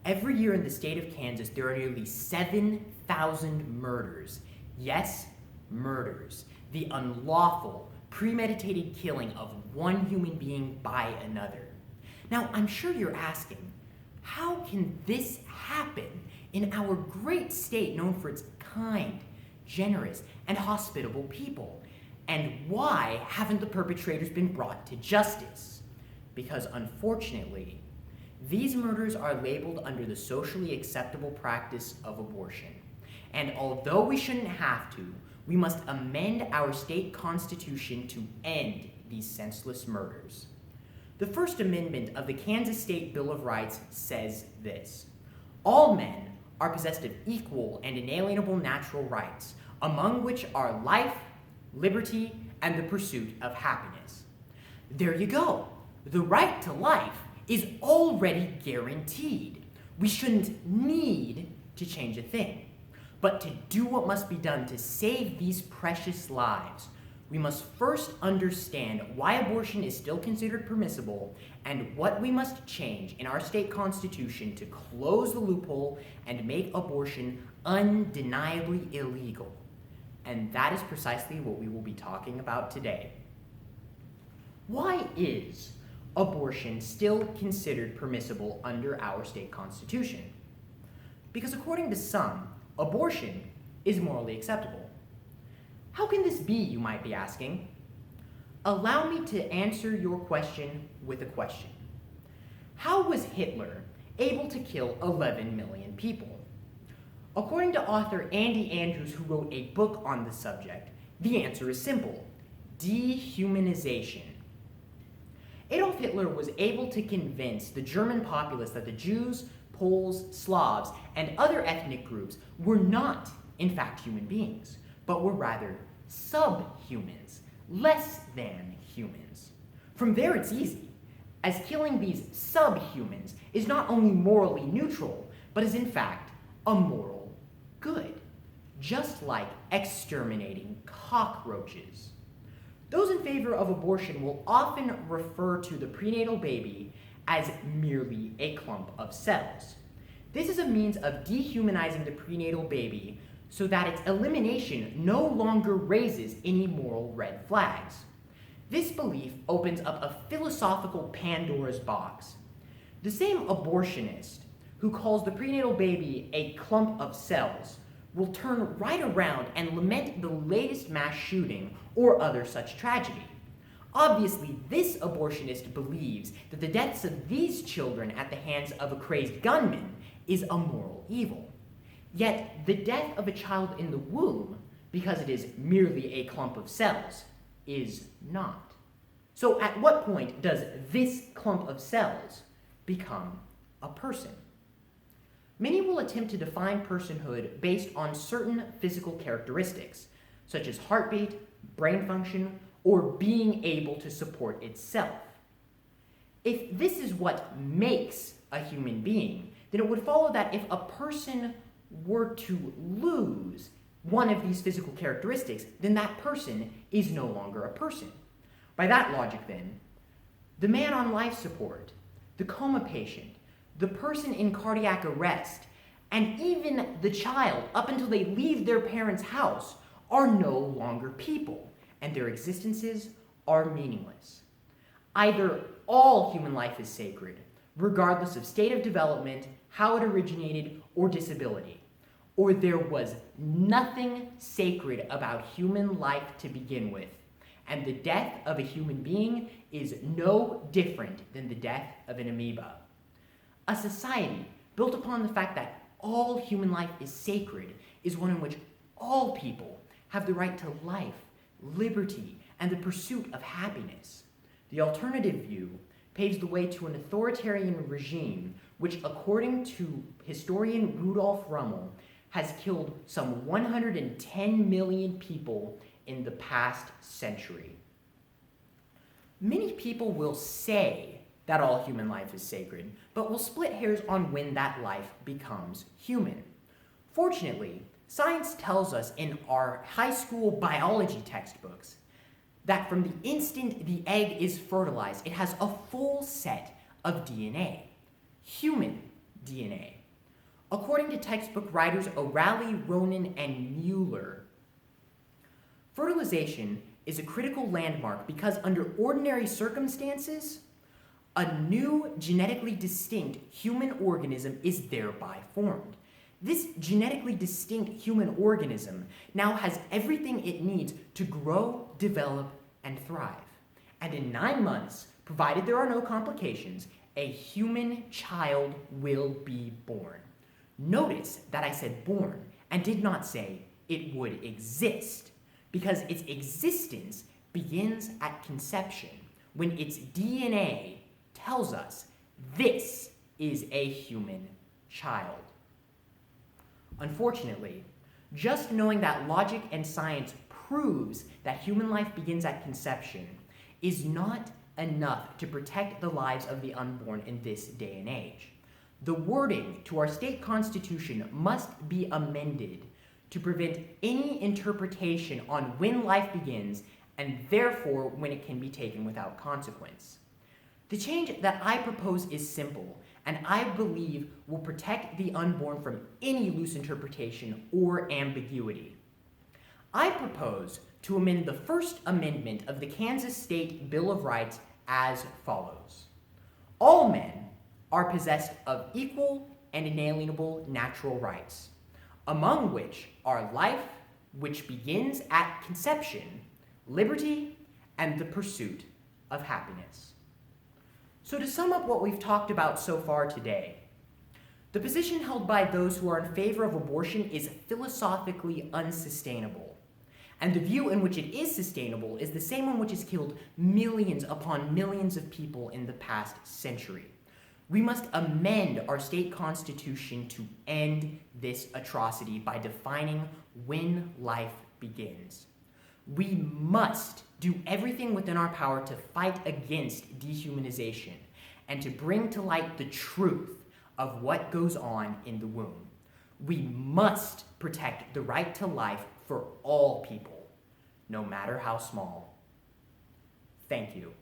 Every year in the state of Kansas, there are nearly 7,000 murders. Yes, murders. The unlawful, premeditated killing of one human being by another. Now, I'm sure you're asking, how can this happen in our great state known for its kind, generous, and hospitable people? And why haven't the perpetrators been brought to justice? Because unfortunately, these murders are labeled under the socially acceptable practice of abortion. And although we shouldn't have to, we must amend our state constitution to end these senseless murders. The First Amendment of the Kansas State Bill of Rights says this: all men are possessed of equal and inalienable natural rights, among which are life, liberty, and the pursuit of happiness. There you go. The right to life is already guaranteed. We shouldn't need to change a thing. But to do what must be done to save these precious lives, we must first understand why abortion is still considered permissible and what we must change in our state constitution to close the loophole and make abortion undeniably illegal. And that is precisely what we will be talking about today. Why is abortion still considered permissible under our state constitution? Because according to some, abortion is morally acceptable. How can this be, you might be asking? Allow me to answer your question with a question. How was Hitler able to kill 11 million people? According to author Andy Andrews, who wrote a book on the subject, the answer is simple: dehumanization. Adolf Hitler was able to convince the German populace that the Jews, Poles, Slavs, and other ethnic groups were not, in fact, human beings, but were rather subhumans, less than humans. From there, it's easy, as killing these subhumans is not only morally neutral, but is in fact a moral good, just like exterminating cockroaches. Those in favor of abortion will often refer to the prenatal baby as merely a clump of cells. This is a means of dehumanizing the prenatal baby so that its elimination no longer raises any moral red flags. This belief opens up a philosophical Pandora's box. The same abortionist who calls the prenatal baby a clump of cells will turn right around and lament the latest mass shooting or other such tragedy. Obviously, this abortionist believes that the deaths of these children at the hands of a crazed gunman is a moral evil. Yet, the death of a child in the womb, because it is merely a clump of cells, is not. So at what point does this clump of cells become a person? Many will attempt to define personhood based on certain physical characteristics, such as heartbeat, brain function, or being able to support itself. If this is what makes a human being, then it would follow that if a person were to lose one of these physical characteristics, then that person is no longer a person. By that logic, then, the man on life support, the coma patient, the person in cardiac arrest, and even the child, up until they leave their parents' house, are no longer people, and their existences are meaningless. Either all human life is sacred, regardless of state of development, how it originated, or disability, or there was nothing sacred about human life to begin with, and the death of a human being is no different than the death of an amoeba. A society built upon the fact that all human life is sacred is one in which all people have the right to life, liberty, and the pursuit of happiness. The alternative view paves the way to an authoritarian regime which, according to historian Rudolf Rummel, has killed some 110 million people in the past century. Many people will say that all human life is sacred, but will split hairs on when that life becomes human. Fortunately, science tells us in our high school biology textbooks that from the instant the egg is fertilized, it has a full set of DNA. Human DNA. According to textbook writers O'Reilly, Ronan, and Mueller, fertilization is a critical landmark because under ordinary circumstances, a new genetically distinct human organism is thereby formed. This genetically distinct human organism now has everything it needs to grow, develop, and thrive. And in 9 months, provided there are no complications, a human child will be born. Notice that I said born and did not say it would exist, because its existence begins at conception, when its DNA tells us this is a human child. Unfortunately, just knowing that logic and science proves that human life begins at conception is not enough to protect the lives of the unborn in this day and age. The wording to our state constitution must be amended to prevent any interpretation on when life begins and therefore when it can be taken without consequence. The change that I propose is simple, and I believe will protect the unborn from any loose interpretation or ambiguity. I propose to amend the First Amendment of the Kansas State Bill of Rights as follows. All men are possessed of equal and inalienable natural rights, among which are life, which begins at conception, liberty, and the pursuit of happiness. So to sum up what we've talked about so far today, the position held by those who are in favor of abortion is philosophically unsustainable. And the view in which it is sustainable is the same one which has killed millions upon millions of people in the past century. We must amend our state constitution to end this atrocity by defining when life begins. We must do everything within our power to fight against dehumanization and to bring to light the truth of what goes on in the womb. We must protect the right to life for all people, no matter how small. Thank you.